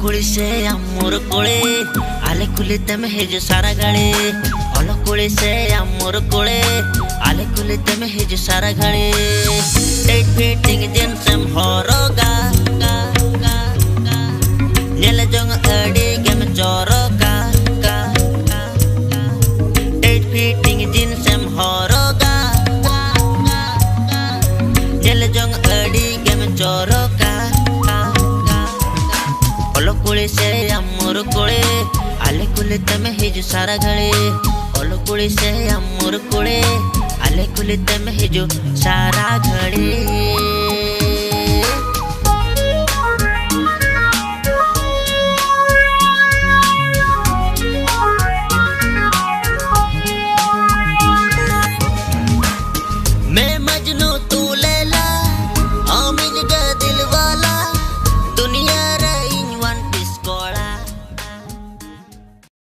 कुली से अमूर कोले आले कुली तम हे जो सारा गले अल कुली से अमूर कोले आले कुली तम हे जो सारा गले टाइट फिटिंग जींस एम हरोगा नेल जोंग अड़ी गेम चोरोगा टाइट फिटिंग जींस एम हरोगा नेल जोंग अड़ी गेम चोरोगा अल कुली से अमूर कोले आले कुली तम हे जो सारा गले अल कुली से अमूर कोले आले कुली तम हे जो सारा घड़ी।